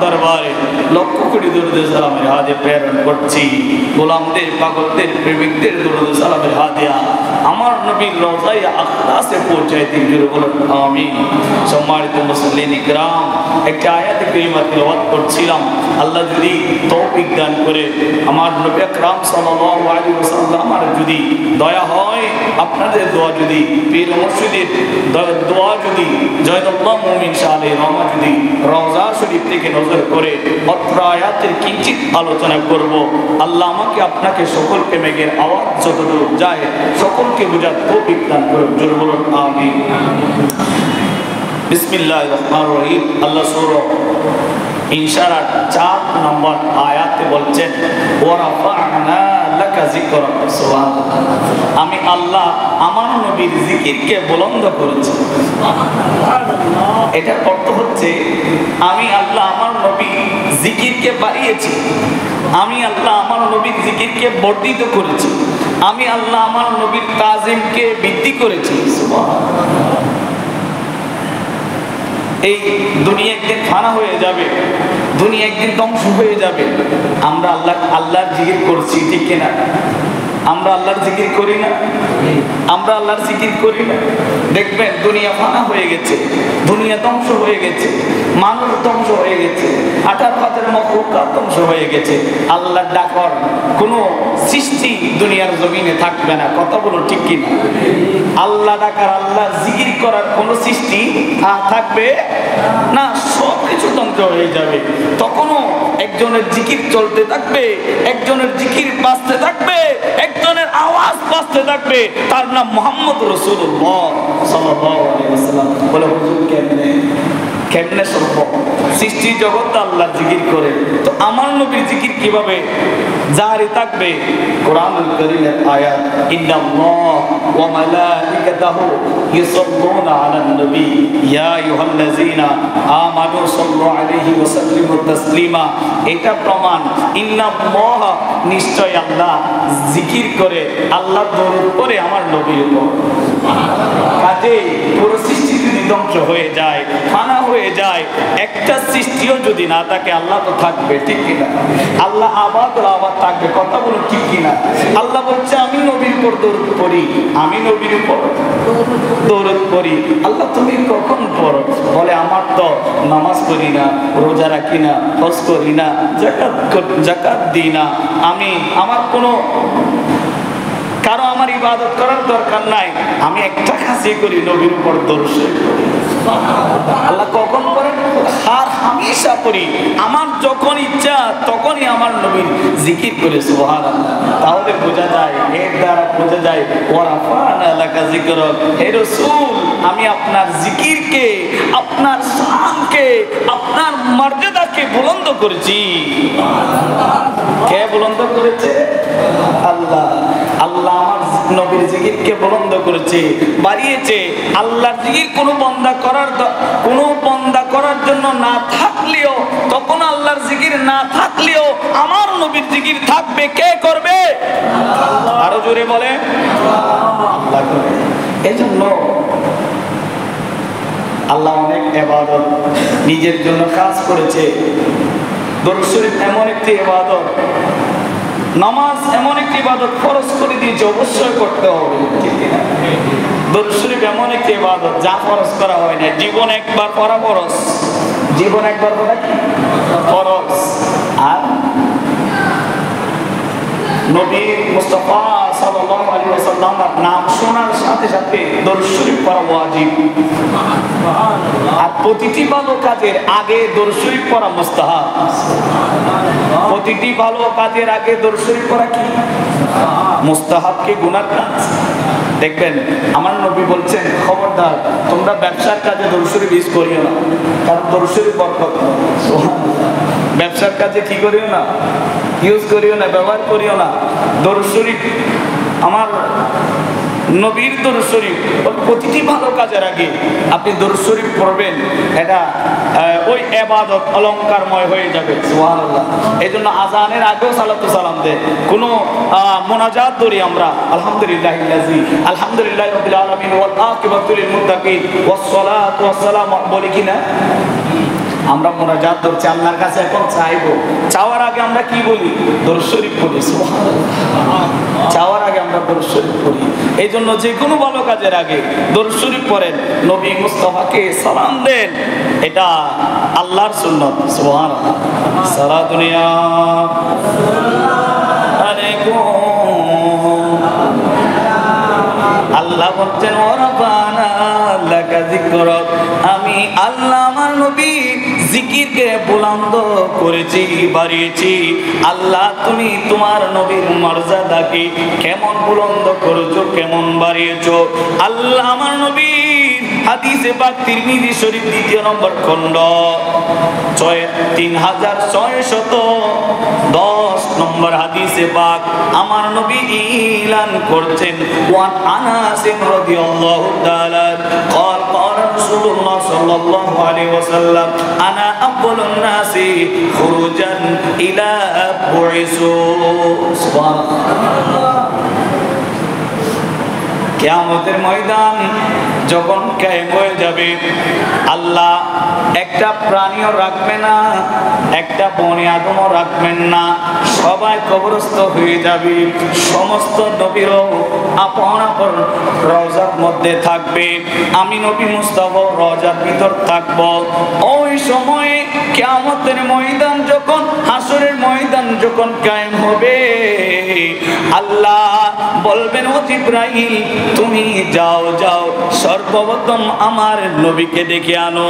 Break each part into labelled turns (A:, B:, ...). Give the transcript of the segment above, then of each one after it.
A: দরবারে লক্ষ কোটি দরুদ সালামের হাদিয়া প্রেরণ করছি। গোলামদের, পাগলদের, প্রেমিকদের দরুদ সালামের হাদিয়া আমার নবীর রওজায়ে আকদাসে পৌঁছায় দিন। জোরে বলুন আমিন। সম্মানিত মুসল্লিন ইকরাম, একটা আয়াত কারিমা তিলাওয়াত করছিলাম। আল্লাহ যদি তৌফিক দান করে, আমার নবী আকরাম সাল্লাল্লাহু আলাইহি ওয়াসাল্লাম আর যদি দয়া হয়, আপনাদের দোয়া যদি, পীর মুর্শিদের দোয়া যদি, জয়নুল্লাহ মুমিন শাহ আলাইহির রহমত যদি রওজা শরীফ থেকে নজর করে অত্র আয়াতের কিঞ্চিত আলোচনা করব। আল্লাহ আমাকে আপনাকে সকলকে মেঘের আওয়াজ যতদূর যায় সকলকে বোঝার তৌফিক দান করুন। জোরে বলুন আমিন। বিসমিল্লাহির রহমানির রহিম। আল্লাহ সূরা ইনশাআল্লাহ 4 নম্বর আয়াতে বলছেন, ওয়া রাফা'না লাকা যিকরাক। সুবহানাল্লাহ। আমি আল্লাহ আমার নবীর জিকিরকে বুলন্দ করেছি। এটার অর্থ হচ্ছে আমি আল্লাহ আমার নবী জিকিরকে বাড়িয়েছি, আমি আল্লাহ আমার নবীর জিকিরকে বর্ধিত করেছি, আমি আল্লাহ আমার নবীর তাজিমকে বৃদ্ধি করেছি। এই দুনিয়া একদিন ফানা হয়ে যাবে, দুনিয়া একদিন ধ্বংস হয়ে যাবে। আমরা আল্লাহর জিকির করছি, ঠিক কিনা? আমরা আল্লাহর জিকির করি না? আমরা আল্লাহর জিকির করি না? দেখবেন দুনিয়া ফানা হয়ে গেছে, দুনিয়া ধ্বংস হয়ে গেছে, মানুষ ধ্বংস হয়ে গেছে, আঠার পাতের মখলুকাত ধ্বংস হয়ে গেছে। আল্লাহর ডাকর কোনো সৃষ্টি দুনিয়ার জমিনে থাকবে না। কথা বলো ঠিক কিনা? আল্লাহ ডাকার, আল্লাহ জিকির করার কোনো সৃষ্টি থাকবে না, সব কিছু ধ্বংস হয়ে যাবে। তখনও একজনের জিকির চলতে থাকবে, একজনের জিকির বাঁচতে থাকবে, একজনের আওয়াজ বাঁচতে থাকবে, তার নাম মুহাম্মদ রাসূলুল্লাহ সাল্লাল্লাহু আলাইহি ওয়াসাল্লাম। বলে হুজুর কেমনে সম্ভব? সৃষ্টি জগৎ আল্লাহ জিকির করে, তো আমার নবীর জিকির কিভাবে জারি থাকবে? কোরআনুল কারীমের আয়াত, ইন্নাল্লাহ ওয়া মালাইকাতাহু ইউসাল্লুনা আলান নবী ইয়া আইয়ুহাল্লাযীনা আমানু সাল্লু আলাইহি ওয়া সাল্লিমু তাসলিমা। এটা প্রমাণ, ইন্নাল্লাহ নিশ্চয় আল্লাহ জিকির করে, আল্লাহ দরুদ করে আমার নবীর উপর। কাজেই পুরো সৃষ্টি যদি ধ্বংস হয়ে যায়, ফানা হয়ে যায়, একটা সৃষ্টিও যদি না থাকে, আল্লাহ তো থাকবে, ঠিক কিনা? আল্লাহ আবাদ থাকবে। কথা বলুন ঠিক কিনা? আল্লাহ বলছে আমি নবীর উপর দরুদ পড়ি, আমি নবীর উপর দরুদ পড়ি। আল্লাহ তুমি কখন পড়ো? বলে আমার তো নামাজ পড়ি না, রোজা রাখি না, হজ করি না, যাকাত দিই না, আমি আমার কোনো কারো আমার ইবাদত করার দরকার নাই, আমি একটা কাজই করি, নবীর উপর দরুদ শরীফ পড়ি। আল্লাহ কখন করেন? আর হামেশা পড়ি, আমার যখন ইচ্ছা তখনই আমার নবীর জিকির করে। সুবহানাল্লাহ। তাহলে বোঝা যায়, এর দ্বারা বোঝা যায়, ওয়া রাফা'না লাকা যিকরাক। হে রাসূল, আমি আপনার জিকিরকে, আপনার শানকে, আপনার মর্যাদাকে বুলন্দ করেছি। কে বুলন্দ করেছে? আল্লাহ। আল্লাহ আমার নবীর জিকিরকে বুলন্দ করেছে, বাড়িয়েছে। আল্লাহর জিকির কোনো বন্দা করার জন্য না থাকলেও, তখন আল্লাহর জিকির না থাকলেও আমার নবীর জিকির থাকবে। কে করবে? আরো জোরে বলে আল্লাহ করবে। এজন্য আল্লাহ অনেক ইবাদত নিজের জন্য কাজ করেছে। দরুদ শরীফ এমন একটি ইবাদত, নামাজ এমন একটি ইবাদত ফরজ করে দিয়েছে, অবশ্যই করতে হবে, ঠিক কিনা? দরুদ শরীফ এমন একটি ইবাদত যা ফরজ করা হয় না। জীবন একবার পড়া ফরজ, জীবন একবার পড়া কি ফরজ। আর নবী মুস্তাফা সাল্লাল্লাহু আলাইহি ওয়াসাল্লামের নাম শোনার সাথে সাথে দরুদ শরীফ পড়া ওয়াজিব। আর প্রতিটি ভালো কাজের আগে দরুদ শরীফ পড়া মুস্তাহাব। প্রতিটি ভালো কাজের আগে দরুদ শরীফ পড়া কি মুস্তাহাব, কি গুনার কাজ? দেখবেন আমার নবী বলছেন, খবরদার তোমরা ব্যবসার কাজে দরুদ শরীফ ইউজ করিও না, কারণ দরুদ শরীফ বরকত। ব্যবসার কাজে কি করিও না, ইউজ করিও না, ব্যবহার করিও না। দরুদ শরীফ, আমার নবীর দরুদ শরীফ, প্রতিটি ভালো কাজের আগে আপনি দরুদ শরীফ পড়বেন, এটা ওই ইবাদত অলংকারময় হয়ে যাবে। সুবহানাল্লাহ। এইজন্য আযানের আগেও সালাতু সালাম দেয়, কোনো মুনাজাত করি আমরা, আলহামদুলিল্লাহিল্লাযী আলহামদুলিল্লাহি রাব্বিল আলামিন ওয়াল আকিবাতু লিল মুত্তাকিন ওয়াস সালাতু ওয়াস সালাম বলি কিনা? আমরা মুনাজাত করছি আল্লাহর কাছে, এখন চাইবো, চাওয়ার আগে আমরা কি বলি? দরুদ শরীফ পড়ি। সুবহানাল্লাহ। চাওয়ার আগে আমরা দরুদ শরীফ পড়ি। এই জন্য যে কোনো ভালো কাজের আগে দরুদ শরীফ পড়েন, নবী মুস্তাফাকে সালাম দেন, এটা আল্লাহর সুন্নাত। সুবহানাল্লাহ। সারা দুনিয়া আলাইকুম। আল্লাহ বলছেন ওয়ারাফানা লাকা যিকরাক, আমি আল্লাহ আমার নবী জিকিরকে বুলন্দ করেছি, বাড়িয়েছি। আল্লাহ তুমি তোমার নবীর মর্যাদাকে কেমন বুলন্দ করেছো, কেমন বাড়িয়েছো। আল্লাহ আমার নবী হাদিসে পাক তিরমিজি শরীফ 2 নম্বর খণ্ড 3610 নম্বর হাদিসে পাক আমার নবী ইলান করছেন, ওয়ান আনাস রাদিয়াল্লাহু তাআলা قال قال رسول الله صلى الله عليه وسلم انا اول الناس خروجا الى بعثوا سبحان الله। কিয়ামতের ময়দান যখন কায়েম হয়ে যাবে, আল্লাহ একটা প্রাণীও রাখবে না, একটা বনি আদমও রাখবেন না, সবাই কবরস্থ হয়ে যাবে। সমস্ত নবীরও আপন আপন রওজার মধ্যে থাকবে, আমি নবী মুস্তাফা রওজার ভিতর থাকব। ওই সময়ে কিয়ামতের ময়দান যখন, হাসরের ময়দান যখন কায়েম হবে, আল্লাহ বলবেন ও জিবরাইল তুমি যাও যাও, সর্বপ্রথম আমার নবীকে ডেকে আনো।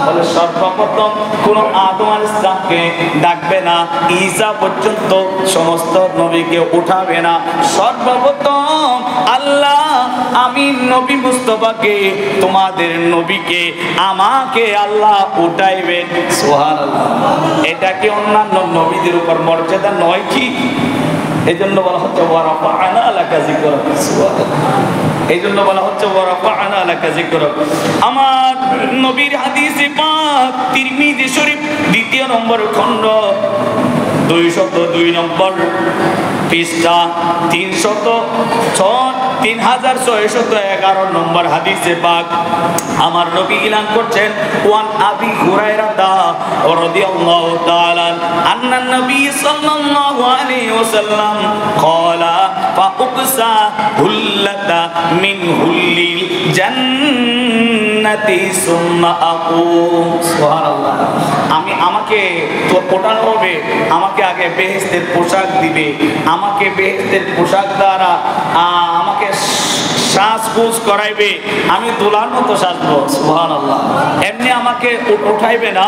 A: বলে সর্বপ্রথম কোন আদম আলাইহিস সালামকে ডাকবে না, ঈসা পর্যন্ত সমস্ত নবীকে উঠাবে না। সর্বপ্রথম আল্লাহ আমি নবী মুস্তাফাকে, তোমাদের নবীকে, আমাকে আল্লাহ উঠাইবেন। সুবহানাল্লাহ। এটা কি অন্যান্য নবীদের উপর মর্যাদা নয় কি? এই জন্য বলা হচ্ছে ওয়ারাফা'না লাকা যিকরাক। এই জন্য বলা হচ্ছে ওয়ারাফা'না লাকা যিকরাক। আমার নবীর হাদিসে পাক তিরমিজি শরীফ 2 নম্বর খণ্ড 202 নম্বর পৃষ্ঠা 3611 নম্বর হাদিসে পাক আমার নবী ইলান করছেন, ওয়ান আবি হুরায়রা রাদিয়াল্লাহু তাআলা আন্না নবী সাল্লাল্লাহু আলাইহি ওয়াসাল্লাম ক্বালা ফাউকসা হুল্লাতা মিন হুল্লিল জান্নাতি সুম্মা আকুম। সুবহানাল্লাহ। আমাকে তো ওঠানো হবে, আমাকে আগে বেহেশতের পোশাক দিবে, আমাকে বেহেশতের পোশাক দ্বারা আমাকে সাজগোজ করাইবে, আমি দুলার মতো সাজবো। সুবহানাল্লাহ। এমনি আমাকে উঠাইবে না,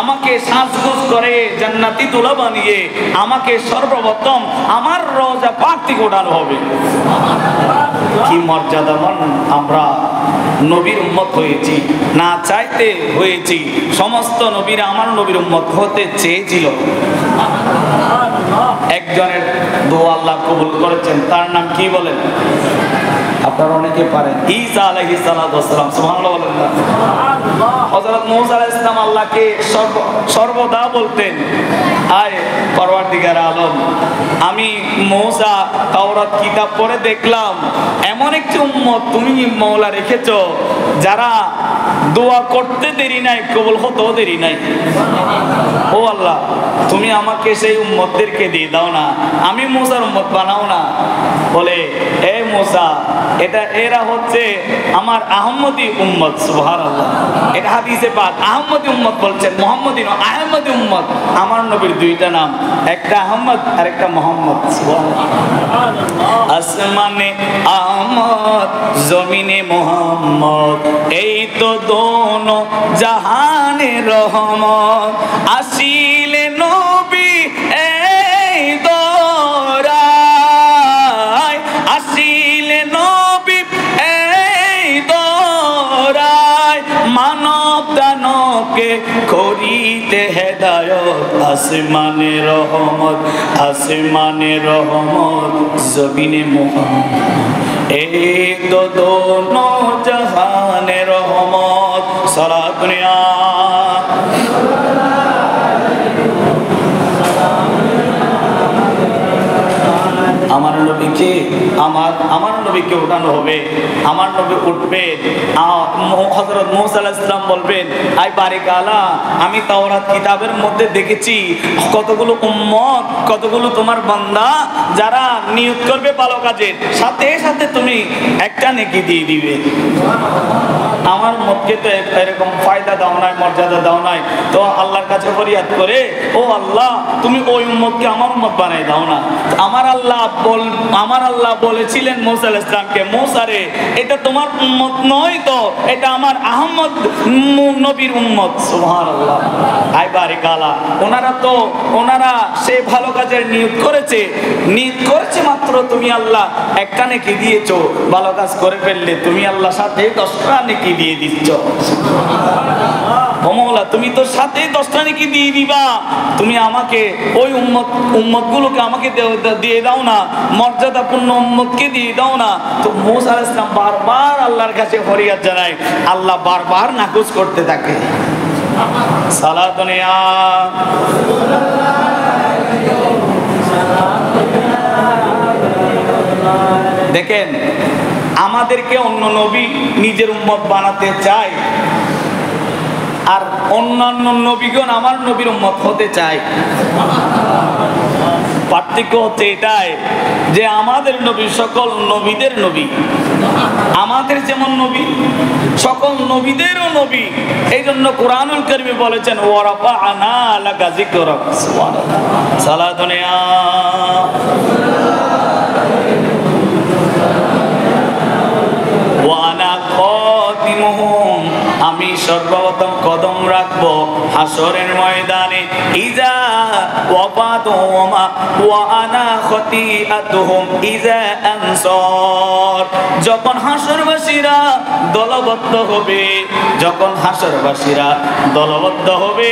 A: আমাকে সাজগোজ করে জান্নাতি দুলা বানিয়ে আমাকে সর্বপ্রথম আমার রওজা পাক থেকে ওঠানো হবে। কি মর্যাদাবান আমরা নবীর উম্মত হয়েছি, না চাইতে হয়েছি। সমস্ত নবীরা আমার নবীর উম্মত হতে চেয়েছিল। একজনের দোয়া আল্লাহ কবুল করেছেন, তার নাম কি বলেন? আপনারা অনেকে পারেন, ঈসা আলাইহিস সালাম। সুবহানাল্লাহ বলেন না? হযরত মূসা আলাইহিস সালাম আল্লাহকে সর্বদা বলতেন, আয় পরওয়ারদিগার আলম, আমি মূসা তাওরাত কিতাব পড়ে দেখলাম এমন একটি উম্মত তুমি মওলা রেখেছো যারা দোয়া করতে দেরি নাই, কবুল হতেও দেরি নাই। ও আল্লাহ, তুমি আমাকে সেই উম্মতদেরকে দিয়ে দাও না, আমি মূসার উম্মত বানাও না। বলে এ মূসা, এরা হচ্ছে আমার আহমদী উম্মত। সুবহানাল্লাহ। এটা হাদিসে পাক আহমদী উম্মত বলছেন, মুহাম্মদী নয়, আহমদী উম্মত। আমার নবীর দুইটা নাম, একটা আহমদ আর একটা মুহাম্মদ। সুবহানাল্লাহ। আসমানে আহমদ, জমিনে মুহাম্মদ, এই তো দোনো জাহানে রহমত। আসিলে নবী এই দোরায়, আসিলে নবী এই দোরায়, মানব দানবকে করিতে হেদায়ত। আসমানে রহমত, আসমানে রহমত, জমিনে মুহাম্মদ, এই তো দোনো জাহানে রহমত। সারা দুনিয়া আমার নবীকে, আমার নবী নবীকে উঠানো হবে, আমার নবী উঠবে। হযরত মূসা আলাইহিস সালাম বলবেন, আই বারিক আলা, আমি তাওরাত কিতাবের মধ্যে দেখেছি কতগুলো উম্মত, কতগুলো তোমার বান্দা যারা নিয়ত করবে ভালো কাজের, সাথে সাথে তুমি একটা নেকি দিয়ে দিবে। আমার উম্মতকে তো এরকম ফায়দা দাও নাই, মর্যাদা দাও নাই, তো আল্লাহর কাছে ফরিয়াদ করে, ও আল্লাহ তুমি ওই উম্মতকে আমার উম্মত বানাই দাও না। আমার আল্লাহ বলেছিলেন মূসা আলাইহিস সালামকে, মূসা রে, এটা তোমার উম্মত নয় তো, এটা আমার আহমদ নবীর উম্মত। সুবহানাল্লাহ। আই বারিক আলা, ওনারা সেই ভালো কাজের নিয়ত করেছে মাত্র, তুমি আল্লাহ একটা নেকি দিয়েছো, ভালো কাজ করে ফেললে তুমি আল্লাহ সাথে 10টা নেকি দিয়ে দিচ্ছ। ও মওলা, তুমি তো সাথে 10টা নেকি দিয়ে দিবা, তুমি আমাকে ওই উম্মতগুলোকে আমাকে দিয়ে দাও না, মর্যাদাপূর্ণ উম্মতকে দিয়ে দাও না। তো মূসা আলাইহিস সালাম বারবার আল্লাহর কাছে ফরিয়াদ জানায়, আল্লাহ বারবার নাকচ করতে থাকে। সালাতুন ইয়া দেখেন, আমাদেরকে অন্য নবী নিজের উম্মত বানাতে চায়, আর অন্যান্য নবীগণ আমার নবীর উম্মত হতে চায়। পার্থক্য হচ্ছে এটাই যে আমাদের নবী সকল নবীদের নবী, আমাদের যেমন নবী সকল নবীদেরও নবী। এই জন্য কুরআনুল কারীমে বলেছেন, ওয়া রাফা'না লাকা যিকরাক। সুবহানাল্লাহ। সালাতুন ইয়া ওয়া আনা খাতিমুহুম, আমি সর্বপ্রথম কদম রাখবো হাসরের ময়দানে। ইজা ওয়াফাতুহুম ওয়া আনা খতিআতুহুম ইজা আনসার, যখন হাসরবাসীরা দলবদ্ধ হবে, যখন হাসরবাসীরা দলবদ্ধ হবে,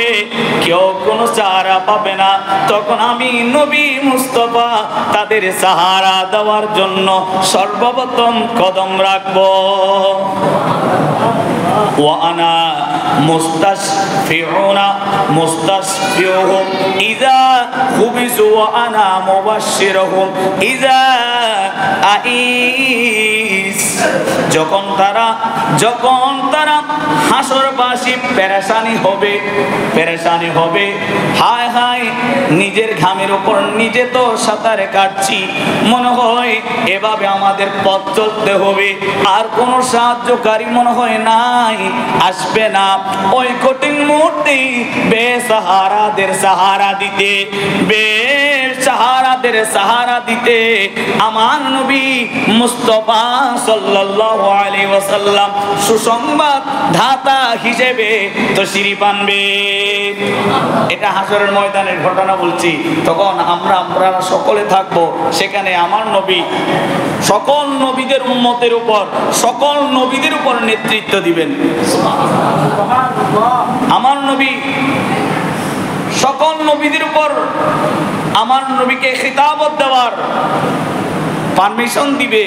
A: কেউ কোনো সাহারা পাবে না, তখন আমি নবী মুস্তাফা তাদের সাহারা দেওয়ার জন্য সর্বপ্রথম কদম রাখবো। وأنا مستشفعهم إذا خبثوا وأنا مبشرهم إذا أئس, যখন তারা হাসরবাসী পেরেশানি হবে, হায় হায় নিজের ঘামের উপর নিজে তো সাঁতারে কাটছি, মনে হয় এভাবে আমাদের পথ চলতে হবে, আর কোনো সাহায্যকারী মনে হয় নাই, আসবে না। ওই কঠিন মুহূর্তে বেসাহারাদের সাহারা দিতে আমার নবী মুস্তাফা সাল্লাল্লাহু আলাইহি ওয়াসাল্লাম সুসংবাদ দাতা হিসেবে তশরিফ আনবে। এটা হাসরের ময়দানের ঘটনা বলছি। তখন আমরা সকলে থাকবো সেখানে, আমার নবী সকল নবীদের উম্মতের উপর, সকল নবীদের উপর নেতৃত্ব দিবেন। আমার নবী সকল নবীদের উপর আমার নবীকে খিতাবত দেওয়ার পারমিশন দিবে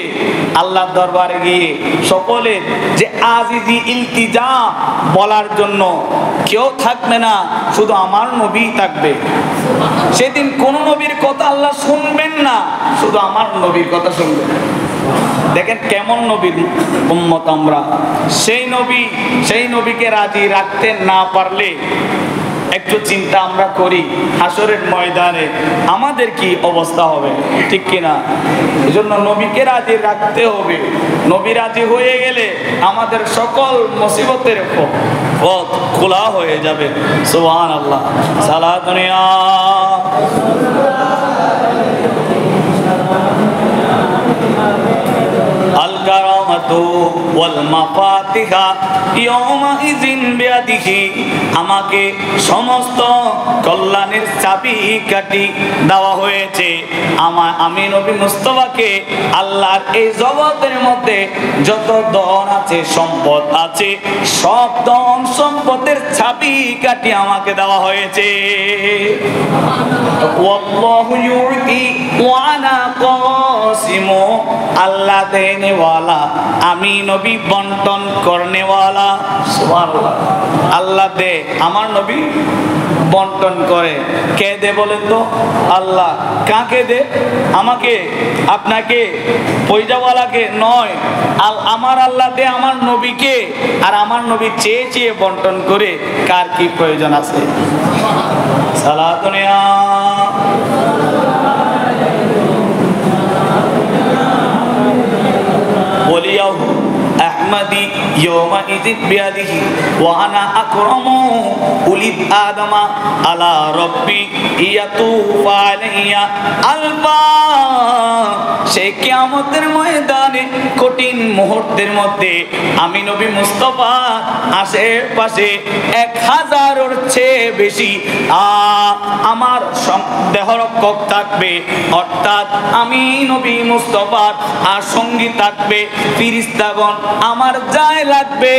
A: আল্লাহর দরবারে গিয়ে। সকলে যে আজিজি ইলতিজা বলার জন্য কেউ থাকবে না, শুধু আমার নবী থাকবে। সেদিন কোন নবীর কথা আল্লাহ শুনবেন না, শুধু আমার নবীর কথা শুনবেন। দেখেন কেমন নবীর উম্মত আমরা। সেই নবীকে রাজি রাখতে না পারলে একটু চিন্তা আমরা করি, হাসরের ময়দানে আমাদের কি অবস্থা হবে, ঠিক কিনা? এই জন্য নবীকে রাজি রাখতে হবে। নবী রাজি হয়ে গেলে আমাদের সকল মুসিবতের পথ খোলা হয়ে যাবে। সুবহানাল্লাহ। সালাতুন ইয়া আল কারামাতু ওয়াল মাফাতিহা ইয়াউমাইযিন বিয়াদিহি, আমাকে সমস্ত কল্যাণের চাবিকাঠি দেওয়া হয়েছে। আমি নবী মুস্তাফাকে আল্লাহর এই জগতের মধ্যে যত ধন আছে, সম্পদ আছে, সব ধন সম্পদের চাবিকাঠি আমাকে দেওয়া হয়েছে। ওয়াল্লাহু ইউতি ওয়া আনা কাসিমু, আল্লাহ দেনেওয়ালা, আমি নবী বন্টন করনেওয়ালা। সুবহানাল্লাহ। আল্লাহ দে, আমার নবী বন্টন করে। কে দে বলেন তো? আল্লাহ। কাকে দে? আমাকে, আপনাকে, পয়সাওয়ালাকে নয়। আমার আল্লাহ দে আমার নবীকে, আর আমার নবী চেয়ে চেয়ে বন্টন করে। কার কি প্রয়োজন আছে? সালাতুনিয়া ওলিয়াহু আহমদি ইয়ৌমাইযিন বিয়াদিহি ওয়া আনা আকরামু উলিদ আদমা আলা রব্বি ইয়াতুফু আলাইয়া আলফা। সেই কিয়ামতের ময়দানে কঠিন মুহূর্তের মধ্যে আমি নবী মুস্তাফা আশেপাশে 1000-এর চেয়ে বেশি আমার দেহরক্ষক থাকবে, অর্থাৎ আমি নবী মুস্তাফার আর সঙ্গী থাকবে ফেরেশতাগণ। আমার যায় লাগবে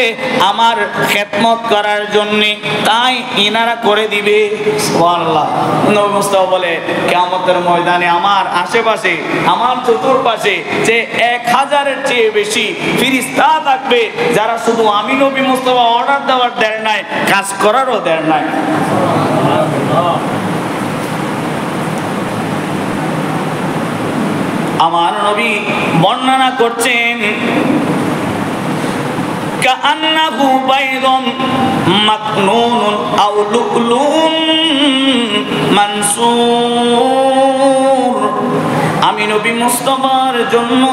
A: আমার খেদমত করার জন্য, তাই ইনারা করে দিবে। সুবহানাল্লাহ। নবী মুস্তাফা বলে কিয়ামতের ময়দানে আমার আশেপাশে, আমার চতুর্পাশে যে 1000-এর চেয়ে বেশি ফেরেশতা থাকবে, যারা শুধু আমি নবী মুস্তাফা অর্ডার দেওয়ার দেয় নাই, কাজ করারও দেয় নাই। আমার নবী বর্ণনা করছেন কাআন্নাহু বাইদুন মাকনুনুন আও লুকলুন মানসুর। আমি নবী মুস্তাফার জন্য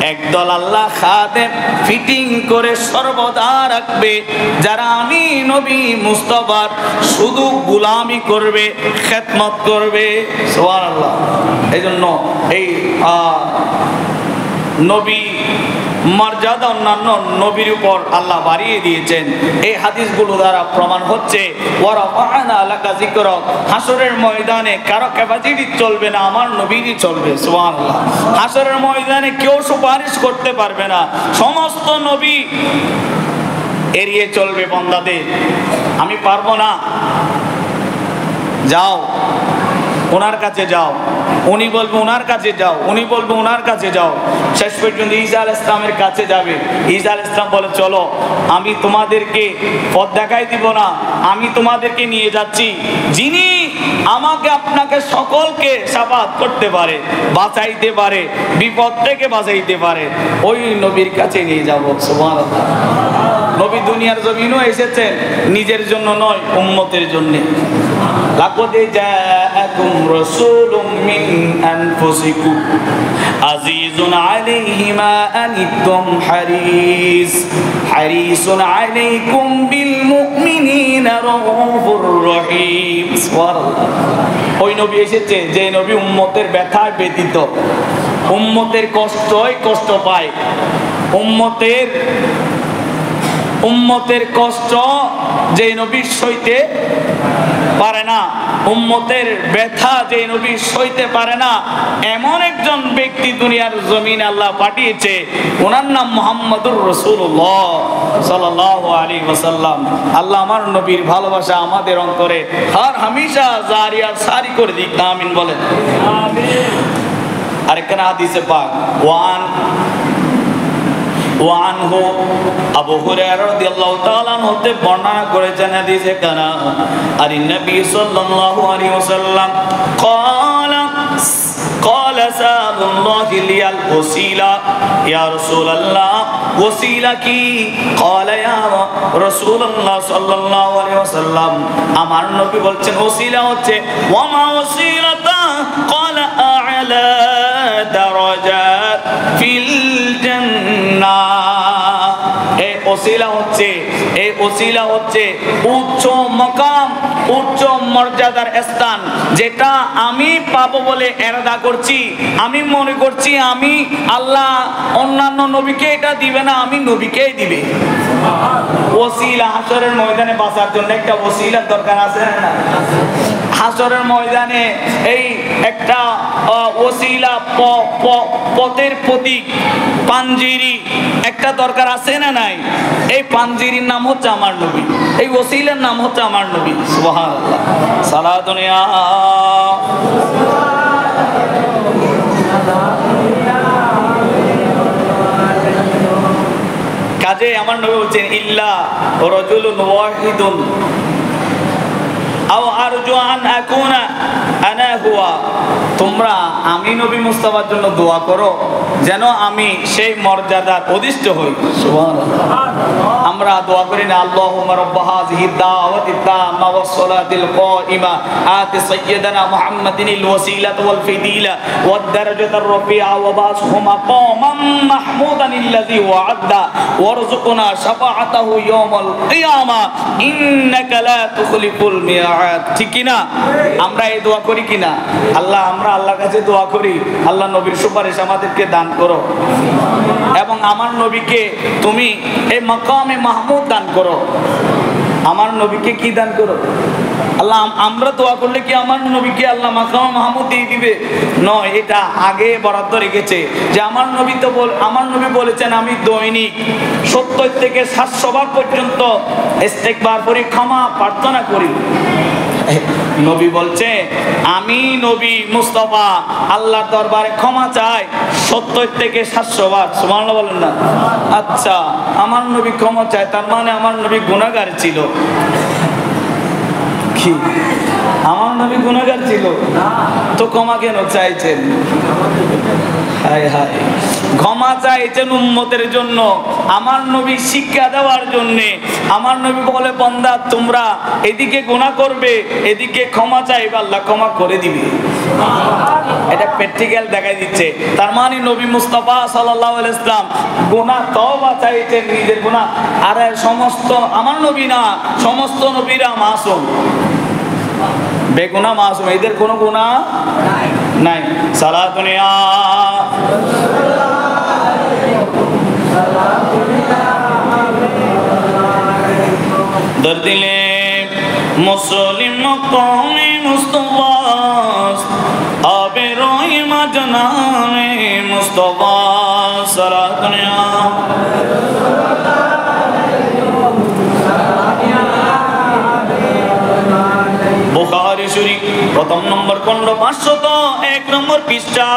A: একদল আল্লাহ খাদেম ফিটিং করে সর্বদা রাখবে, যারা আমি নবী মুস্তাফার শুধু গোলামি করবে, খেদমত করবে। সুবহানাল্লাহ। এই জন্য এই নবী মর্যাদা অন্যান্য নবীর উপর আল্লাহ বাড়িয়ে দিয়েছেন। এই হাদিসগুলো দ্বারা প্রমাণ হচ্ছে ওয়ারাফা'না লাকা যিকরাক, হাসরের ময়দানে কারো ক্যাপাসিটি চলবে না, আমার নবীরই চলবে। সুবহানাল্লাহ। হাসরের ময়দানে কেউ সুপারিশ করতে পারবে না, সমস্ত নবী এড়িয়ে চলবে বান্দাদের। আমি পারবো না, যাও ওনার কাছে যাও, উনি বলবে ওনার কাছে যাও, উনি বলবে ওনার কাছে যাও। শেষ পর্যন্ত ঈসা আলাইহিস সালামের কাছে যাবে। ঈসা আলাইহিস সালাম বলে চলো, আমি তোমাদেরকে পথ দেখাই দিব না, আমি তোমাদেরকে নিয়ে যাচ্ছি। যিনি আমাকে আপনাকে সকলকে শাফাআত করতে পারে, বাঁচাইতে পারে, বিপদ থেকে বাঁচাইতে পারে, ওই নবীর কাছে নিয়ে যাব। সুবহানাল্লাহ। নবী দুনিয়ার জমিনও এসেছেন নিজের জন্য নয়, উম্মতের জন্য। লাকাদ জাআকুম রাসূলুম মিন আনফুসিকুম আজিজুন আলাইহি মা আনিতুম হারিসুন আলাইকুম বিল মুমিনিনা রাউফুর রহিম। সুবহানাল্লাহ। ওই নবী এসেছে যে নবী উম্মতের ব্যথায় ব্যথিত, উম্মতের কষ্ট পায়, উম্মতের কষ্ট যে নবী সইতে পারে না, উম্মতের ব্যথা যে নবী সইতে পারে না, এমন একজন ব্যক্তি দুনিয়ার জমিনে আল্লাহ পাঠিয়েছে। ওনার নাম মুহাম্মদুর রাসূলুল্লাহ সাল্লাল্লাহু আলাইহি ওয়াসাল্লাম। আল্লাহ আমার নবীর ভালোবাসা আমাদের অন্তরে হর হামেশা জারি আর সারি করে দিক। আমিন বলেন। আমিন। আরেকটা হাদিসে পাক ওয়ানহু আবু হুরায়রা রাদিয়াল্লাহু তাআলা হতে বর্ণনা করেছেন হাদিসে কানা আরি নবী সাল্লাল্লাহু আলাইহি ওয়াসাল্লাম قال سأل الله لي الوسيلة يا رسول الله وسيلة কি قال يا رسول الله صلى الله عليه وسلم আমার নবী বলছেন ওসিলা হচ্ছে ওয়ামা ওসিলাতা قال أعلى درجات في الجنة। এই ওসিলা হচ্ছে উচ্চ মাকাম, উচ্চ মর্যাদার স্থান, যেটা আমি পাবো বলে এরাদা করছি। আমি মনে করছি আমি আল্লাহ অন্যান্য নবীকে এটা দিবে না, আমি নবীকেই দিবে। ওসিলা হাসরের ময়দানে বাঁচার জন্য একটা ওসিলার দরকার আছে না? হাসরের ময়দানে এই একটা ওসিলা, পথের প্রতীক, পাঞ্জিরি একটা দরকার আছে না নাই? এই পাঞ্জিরির নাম হচ্ছে আমার নবী, এই ওসিলার নাম হচ্ছে আমার নবী। সুবহানাল্লাহ। সালাতুনিয়া যে আমার নবী বলছেন ইল্লা রাজুলুন ওয়াহিদুন আও আরজু আন আকুনা আনা হুয়া, তোমরা আমি নবী মুস্তাফার জন্য দোয়া করো যেন আমি সেই মর্যাদার অধিষ্ঠ হই। সুবহানাল্লাহ। আমরা দোয়া করি না আল্লাহুম্মা রাব্বা হাযিহি দাওয়াতিত তাম্মা ওয়াস সালাতিল কাইমা আতি সাইয়্যিদানা মুহাম্মাদিনিল ওয়াসিলাতা ওয়াল ফাদিলা ওয়াদ দারাজাতার রাফিআ ওয়া বাসহু মাকামান মাহমুদানিল্লাযী ওয়া'আদা ওয়ারযুকনা শাফাআতাহু ইয়াওমাল কিয়ামা ইন্নাকা লা তুখলিফুল মিআদ। ঠিক কি না? আমরা এই দোয়া করি কিনা? আল্লাহ, আমরা আল্লাহর কাছে দোয়া করি আল্লাহ নবীর সুপারিশ আমাদেরকে দান করো এবং আমার নবীকে তুমি এই মাকামে মাহমুদ দান করো। আমার নবীকে কি দান করো? আল্লাহ, আমরা দোয়া করলে কি আমার নবীকে আল্লাহ মাকামে মাহমুদ দিয়ে দিবে? নয়, এটা আগে বরাদ্দ রেখেছে যে আমার নবী তো আমার নবী বলেছেন আমি দৈনিক 70 থেকে 700 বার পর্যন্ত ইস্তেগফার করি, ক্ষমা প্রার্থনা করি। নবী বলছে আমি নবী মুস্তাফা আল্লাহর দরবারে ক্ষমা চাই 70 থেকে 700 বার। সুবহানাল্লাহ বলেন না? আচ্ছা, আমার নবী ক্ষমা চায়, তার মানে আমার নবী গুনাহগার ছিল কি? আমার নবী গুনাহগার ছিল তো ক্ষমা কেন চাইছেন? হায় হায়, ক্ষমা চাইছেন উম্মতের জন্য, আমার নবী শিক্ষা দেওয়ার জন্য। আমার নবী বলে বান্দা তোমরা এদিকে গুনাহ করবে, এদিকে ক্ষমা চাইবে, আল্লাহ ক্ষমা করে দিবে। এটা প্র্যাকটিক্যাল দেখাই দিচ্ছে। তার মানে নবী মুস্তাফা সাল্লাল্লাহু আলাইহি ওয়াসাল্লাম গুনাহ তওবা চাইতেন, নিজের গুনাহ। আর সমস্ত আমার নবী না, সমস্ত নবীরা মাসুম, বেগুনাহ মাসুম, এদের কোনো গুনাহ নাই। সালাতুন ইয়া দরদিলে মুসলিম কওমে মুস্তাফা আবে রহিমা জনাবে মুস্তাফা সালাতুন ইয়া বুখারী শরীফ প্রথম নম্বর খণ্ড 501 নম্বর পৃষ্ঠা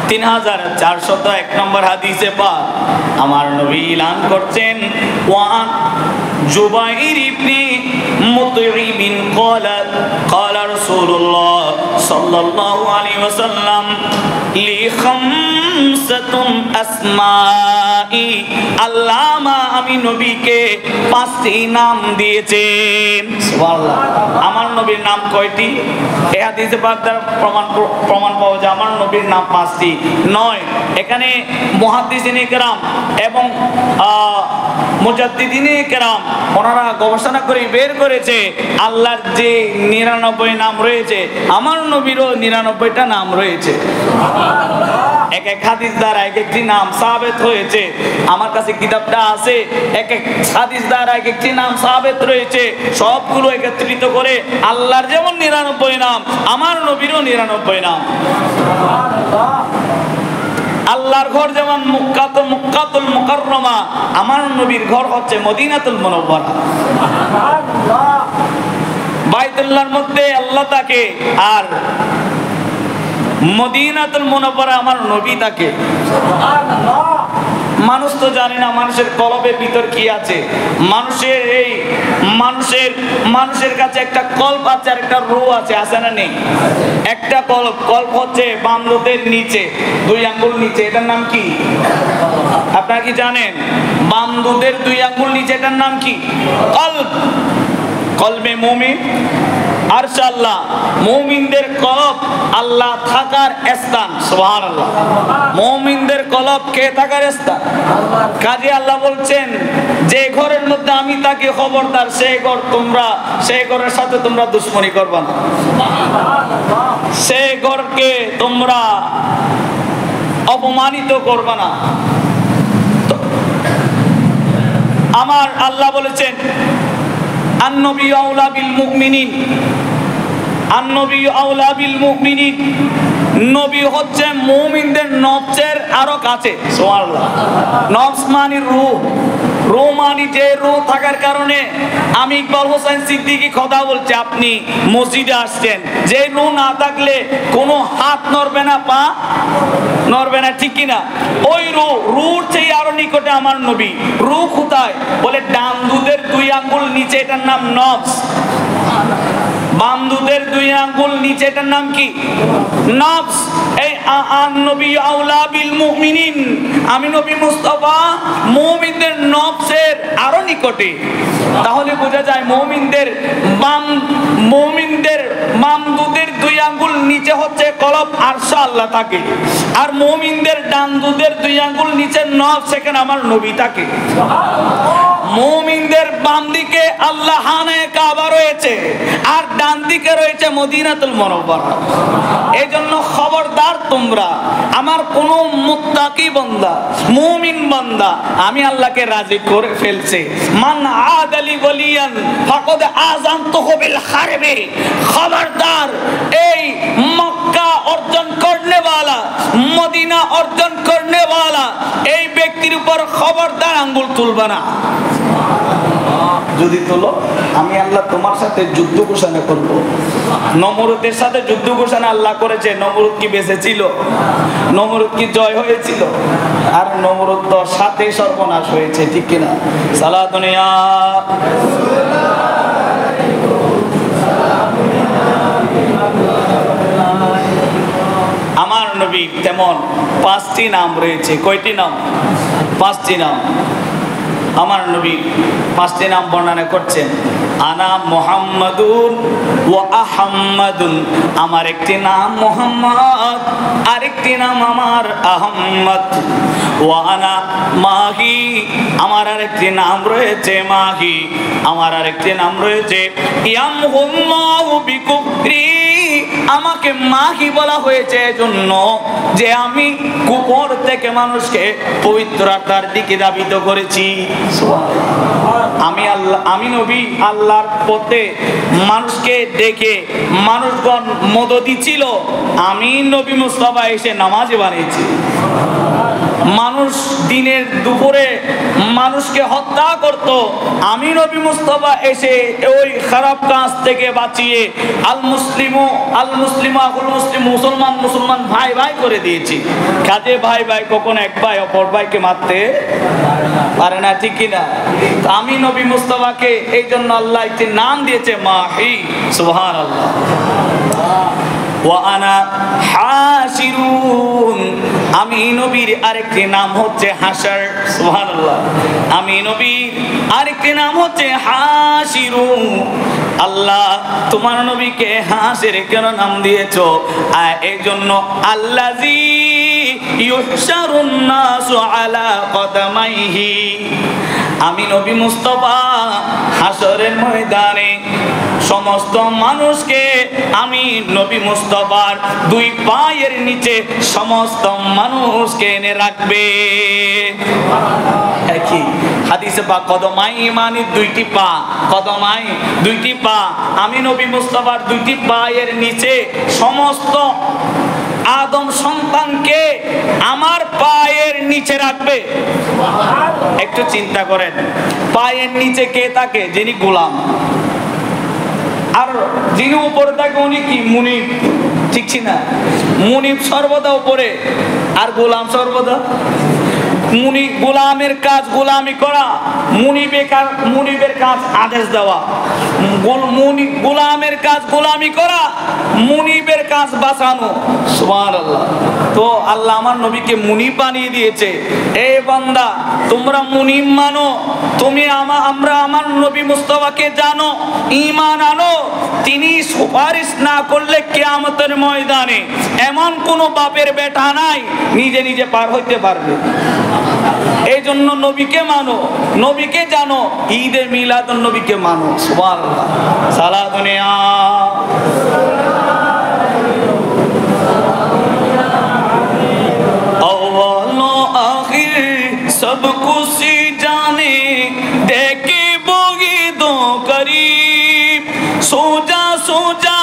A: 3401 নম্বর হাদিসে পাক আমার নবী এলান করছেন ওয়ান জুবাইর ইবনে মুতঈম ক্বালা রাসূলুল্লাহ সাল্লাল্লাহু আলাইহি ওয়াসাল্লাম লি খামসাতুন আসমাই, আল্লাহ আমি নবীকে 5টি নাম দিয়েছেন। সুবহানাল্লাহ। আমার নবীর নাম কয়টি? এই হাদিসে পাক দ্বারা প্রমাণ পাওয়া যায় আমার নবীর নাম 5টি নয়। এখানে মুহাদ্দিসিনে কেরাম এবং মুজাদ্দিদিনে কেরাম ওনারা গবেষণা করে বের করেছে আল্লাহর যে 99 নাম রয়েছে আমার নবীরও 99টা নাম রয়েছে। এক এক হাদিস দ্বারা এক একটি নাম সাবিত হয়েছে। আমার কাছে কিতাবটা আছে, এক এক হাদিস দ্বারা এক একটি নাম সাবিত রয়েছে। সবগুলো একত্রিত করে আল্লাহর যেমন 99 নাম আমার নবীরও 99 নাম। আল্লাহর ঘর যেমন মুক্কাতুল মুকাররমা, আমার নবীর ঘর হচ্ছে মদিনাতুল মুনাওয়ারা। বাইতুল্লাহর মধ্যে আল্লাহ থাকে আর মদিনাতুল মুনাওয়ারা আমার নবী থাকে। মানুষ তো জানে না মানুষের কলবের ভিতর কি আছে। মানুষের কাছে একটা কল্প আছে আর একটা রূহ আছে, আছে না নেই? একটা কল্প হচ্ছে বাম হাতের নিচে 2 আঙ্গুল নিচে, এটার নাম কি আপনারা কি জানেন? বাম দুধের 2 আঙ্গুল নিচে, এটার নাম কি? কলবে মুমিন। আরশ আল্লাহ, মুমিনদের কলব আল্লাহ থাকার স্থান। সুবহানাল্লাহ। মুমিনদের কলব কে থাকার স্থান? কাজী আল্লাহ বলছেন যে ঘরের মধ্যে আমি থাকি খবরদার সেই ঘরের সাথে তোমরা দুশমনি করবে না, সেই ঘরকে তোমরা অপমানিত করবে না। আমার আল্লাহ বলেছেন আন-নবী আউলা বিল মুমিনিন, আন-নবী আউলা বিল মুমিনিন, নবী হচ্ছে মুমিনদের নফসের আরো কাছে। সুবহানাল্লাহ। নফস মানে রূহ, রোমানি যে রো থাকার কারণে আমি ইকবাল হোসেন সিদ্দিকী কথা বলছি, আপনি মসজিদে আসছেন, যে রু না থাকলে কোনো হাত নড়বে না, পা নড়বে না, ঠিক কিনা? ওই রুর চেয়ে আরো নিকটে আমার নবী। রু কোথায়? বলে ডান দুধের 2 আঙ্গুল নিচে, এটার নাম নফস। বাম দুধের 2 আঙ্গুল নিচে, এটার নাম কি? নফস। এই নবী আউলা বিল মুমিনিন, আমি নবী মুস্তাফা মুমিনদের নফসের আরো নিকটে। তাহলে বোঝা যায় মুমিনদের বাম দুধের 2 আঙ্গুল নিচে হচ্ছে কলব, আরশ আল্লাহ থাকে। আর মুমিনদের ডান দুধের 2 আঙ্গুল নিচে নফস, সেখানে আমার নবী থাকে। মুমিনদের বাম দিকে আল্লাহ হানায়ে কাবা রয়েছে, আর ডান দিকে রয়েছে মদিনাতুল মুনাওয়ারা। এজন্য খবরদার তোমরা, আমার কোন মুত্তাকি বান্দা, মুমিন বান্দা আমি আল্লাহকে রাজি করে ফেলছে, মান আদালি ওয়ালিয়ান ফাকাদ আযানতুহু বিল হারবি, খবরদার এই মক্কা অর্জন করনে वाला, মদিনা অর্জন করনে वाला এই ব্যক্তির উপর খবরদার আঙ্গুল তুলবা না। যদি তোলো আমি আল্লাহ তোমার সাথে যুদ্ধ ঘোষণা করব। নমরুদের সাথে যুদ্ধ ঘোষণা আল্লাহ করেছে। নমরুদ কি বেঁচে ছিল? নমরুদ কি জয় হয়েছিল? আর নমরুদ তো সাথে সর্বনাশ হয়েছে, ঠিক কিনা? সালাতুন ইয়া আমার নবী তেমন 5টি নাম রয়েছে। কয়টি নাম? 5টি নাম। আমার নবী 5টি নাম বর্ণনা করছেন। আনা মুহাম্মাদুন ওয়া আহম্মাদুন, আমার একটি নাম মুহাম্মদ, আরেকটি নাম আমার আহম্মদ। ওয়া আনা মাহি, আমার আরেকটি নাম রয়েছে মাহি, আমার আরেকটি নাম রয়েছে ইয়ামহুল্লাহু বিকুফরি। আমাকে মাহি বলা হয়েছে এজন্য যে আমি কুফর থেকে মানুষকে পবিত্রতার দিকে ধাবিত করেছি। আমি নবী আল্লাহর পথে মানুষকে ডেকে মানুষগণ মদদি ছিল, আমি নবী মুস্তাফা এসে নামাজে বানিয়েছি। মানুষ দিনের দুপুরে মানুষকে হত্যা করত, আমি নবী মুস্তাফা এসে ওই খারাপ কাজ থেকে বাঁচিয়ে আল মুসলিম মুসলমান ভাই ভাই করে দিয়েছি। কাজে ভাই ভাই কখনো এক ভাই অপর ভাইকে মারতে পারে না, ঠিক কিনা? আমি নবী মুস্তাফাকে এই জন্য আল্লাহ একটি নাম দিয়েছে মাহি। সুবহানাল্লাহ। ওয়া আনা হাসিরুন, আমি নবীর আরেকটি নাম হচ্ছে হাসর। সুবহানাল্লাহ। আমি নবীর আরেকটি নাম হচ্ছে হাসিরুন। আল্লাহ তোমার নবীকে হাসের কেন নাম দিয়েছো? এই জন্য আল্লাযী ইউহশারুন নাসু আলা কদমাইহি, আমি নবী মুস্তাফা হাসরের ময়দানে সমস্ত মানুষকে আমি নবী মুস্তাফার 2 পায়ের নিচে সমস্ত মানুষকে এনে রাখবে। কি হাদিসে পাক কদমাই মানে 2টি পা, কদমাই 2টি পা, আমি নবী মুস্তাফার 2টি পায়ের নিচে সমস্ত আদম সন্তানকে আমার পায়ের নিচে রাখবে। একটু চিন্তা করেন, পায়ের নিচে কে থাকে? যিনি গোলাম। আর যিনি উপরে থাকে উনি কি? মুনিব, ঠিক না? মুনিব সর্বদা উপরে, আর গোলাম সর্বদা। গোলামের কাজ গোলামি করা, মুনিবের কাজ আদেশ দেওয়া। গোলামের কাজ গোলামি করা, মুনিবের কাজ বাঁচানো। সুবহানাল্লাহ। তো আল্লাহ আমার নবীকে মুনিব বানিয়ে দিয়েছে। এই বান্দা তোমরা মুনিব মানো, তুমি আমরা আমার নবী মুস্তাফাকে জানো, ঈমান আনো। তিনি সুপারিশ না করলে কিয়ামতের ময়দানে এমন কোন বাপের বেটা নাই নিজে নিজে পার হইতে পারবে। এই জন্য নবীকে মানো, নবীকে জানো, ঈদে মিলাদুন নবীকে মানো। সুবহানাল্লাহ। সালাতুন ইয়া अव्वल आखिर सब कुछ जाने, देखे बोगी दो करीब, सोजा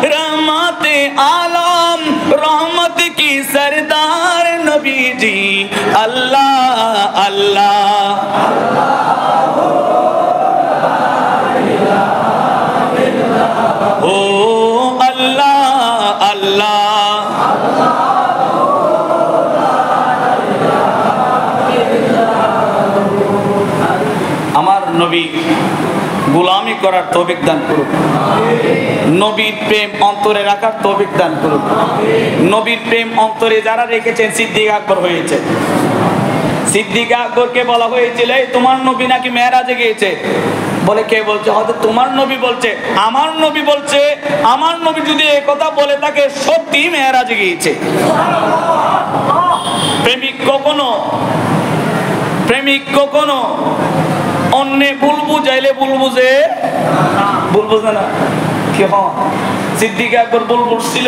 A: रहमत आलम, रहमत की सरदार नबी जी, अल्लाह আল্লাহ। ও আল্লাহ আল্লাহ। আমার নবী গোলামি করার তৌফিক দান করুন, নবীর প্রেম অন্তরে রাখার তৌফিক দান করুন। নবীর প্রেম অন্তরে যারা রেখেছেন সিদ্দিক আকবর হয়েছে। সিদ্দিক আকবরকে বলা হয়েছিল এই তোমার নবী নাকি মেরাজে গিয়েছে। বলে কে বলছে? হয়তো তোমার নবী বলছে। আমার নবী বলছে আমার নবী যদি এই কথা বলে থাকে সত্যি মেরাজে গিয়েছে। প্রেমিক কখনো অন্য ভুল বুঝাইলে ভুল বুঝে না কি হয়? সিদ্দিক আকবর ভুল বুঝছিল,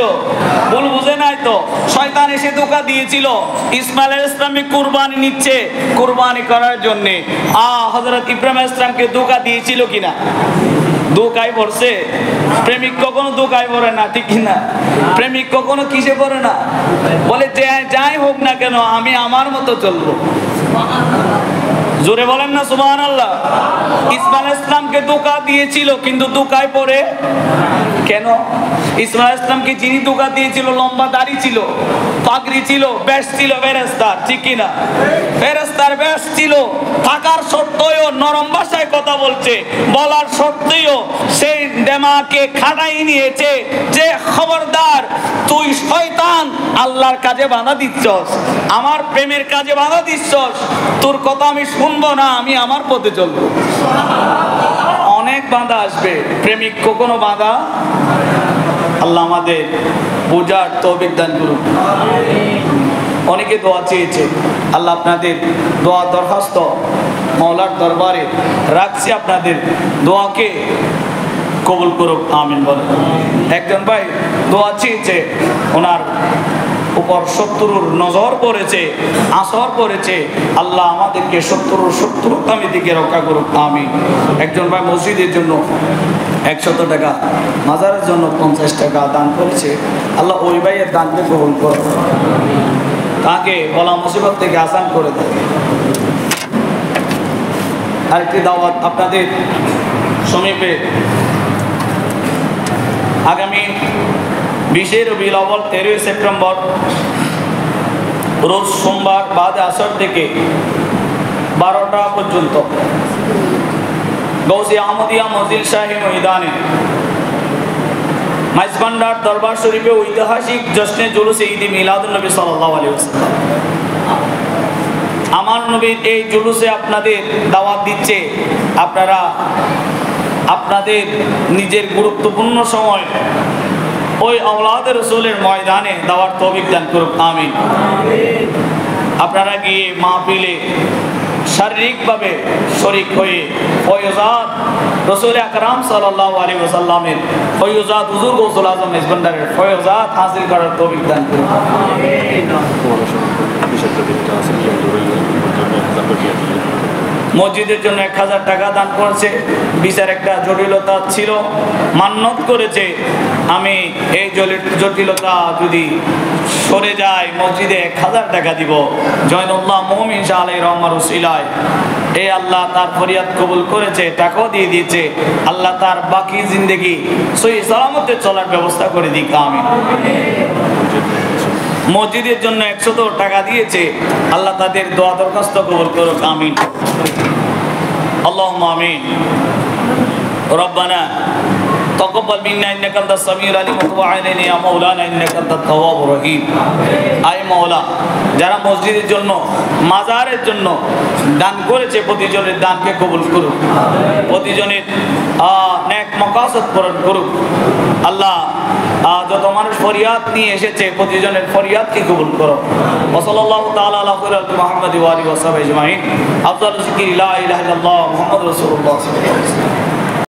A: ভুল বুঝে নাই তো শয়তান এসে ধোঁকা দিয়েছিল। ইসমাইল আলাইহিস সালামকে কুরবানি নিচ্ছে, কুরবানি করার জন্য হযরত ইব্রাহিম আলাইহিস সালামকে ধোঁকা দিয়েছিল কিনা? ধোঁকায় পড়ছে। প্রেমিক কখনো ধোঁকায় পড়ে না, ঠিক কিনা? প্রেমিক কখনো কিসে পড়ে না? বলে যাই হোক না কেন আমি আমার মতো চলবো। জোরে বলেন না সুবহানাল্লাহ। ইসমাইল আলাইহিস সালামকে ধোঁকা দিয়েছিল কিন্তু ধোঁকায় পড়ে কেন? ইসমাইল আলাইহিস সালামকে যিনি ধোঁকা দিয়েছিল লম্বা দাড়ি ছিল, পাগড়ি ছিল, বেশ ছিল ফেরেশতার, ঠিক কিনা? ফেরেশতার বেশ ছিল, থাকার সত্ত্বেও নরম ভাষায় কথা বলছে, বলার সত্ত্বেও সেই দেমাকে খাটাই নিয়েছে যে খবরদার তুই শয়তান, আল্লাহর কাজে বাধা দিচ্ছস, আমার প্রেমের কাজে বাধা দিচ্ছস, তোর কথা আমি শুনবো না, আমি আমার পথে চলবো। অনেক বাধা আসবে, প্রেমিক কখনো বাধা। আল্লাহ আমাদের বোঝার তৌফিক দান করুন। অনেকে দোয়া চেয়েছে, আল্লাহ আপনাদের দোয়া দরখাস্ত মাওলার দরবারে রাখছি, আপনাদের দোয়াকে কবুল করুক, আমিন বলেন। একজন ভাই দোয়া চেয়েছে, ওনার উপর শত্রুর নজর পড়েছে, আসর পড়েছে, আল্লাহ আমাদেরকে শত্রুতামি দিকে রক্ষা করুক, আমিন। একজন ভাই মসজিদের জন্য 100 টাকা, মাজারের জন্য 50 টাকা দান করেছে, আল্লাহ ওই ভাইয়ের দানকে কবুল করুক, তাকে বলা মুসিবত থেকে আসান করে দেয়। আরেকটি দাওয়াত আপনাদের সমীপে, আগামী 20 রবিউল আউয়াল 13 সেপ্টেম্বর রোজ সোমবার বাদে আসর থেকে 12টা পর্যন্ত গৌসে আহমদিয়া মসজিদ শাহী ময়দানে মাইজভান্ডার দরবার শরীফে ঐতিহাসিক জশ্নে জুলুসে ঈদ মিলাদুন নবী সাল্লাল্লাহু আলাইহি ওয়াসাল্লাম, আমার নবীর এই জুলুসে আপনাদের দাওয়াত দিচ্ছে। আপনারা আপনাদের নিজের গুরুত্বপূর্ণ সময় ওই আওলাদে রাসূলের ময়দানে দাওয়াত তৌফিক দান করুক, আমিন। আপনারা গিয়ে মাহফিলে শারীরিকভাবে শরীক হয়ে ফয়জাত রাসূল আকরাম সাল্লাল্লাহু আলাইহি ওয়াসাল্লামের ফয়জাত হুজুর গৌসুল আজম মেজবান্ডারের ফয়জাত হাসিল করার তৌফিক দান করুন, আমিন। মসজিদের জন্য 1000 টাকা দান করেছে, বিচার একটা জটিলতা ছিল, মান্যত করেছে আমি এই জটিলতা যদি সরে যায় মসজিদে 1000 টাকা দিব। জয়নুল্লাহ মুমিন শাহ আলাইহির রহমার উসিলায় এই আল্লাহ তার ফরিয়াদ কবুল করেছে, টাকাও দিয়ে দিয়েছে। আল্লাহ তার বাকি জিন্দেগি সহি সালামতে চলার ব্যবস্থা করে দিক, আমিন। মসজিদের জন্য 100 টাকা দিয়েছে, আল্লাহ তাদের দোয়া দরখাস্ত কবুল করুক, আমিন। আল্লাহুম্মা আমিন। রব্বানা তাকাব্বাল মিন্না ইন্নাকা আনতাস সামিউল আলিম ওয়া তুব আলাইনা ইয়া মাওলানা ইন্নাকা আনতাত তাওয়াবুর রহিম। আয় মাওলা, যারা মসজিদের জন্য মাজারের জন্য দান করেছে প্রতিজনের দানকে কবুল করুক, প্রতিজনের নেক মাকাসদ পূরণ করুক। আল্লাহ যত মানুষ ফরিয়াদ নিয়ে এসেছে প্রতিজনের ফরিয়াদকে কবুল করো। ওয়া সাল্লাল্লাহু তাআলা আলা খায়রি মুহাম্মাদি ওয়া আলিহি ওয়া সাহবিহি আজমাইন। আফদালু যিকরি লা ইলাহা ইল্লাল্লাহ মুহাম্মাদুর রাসূলুল্লাহ।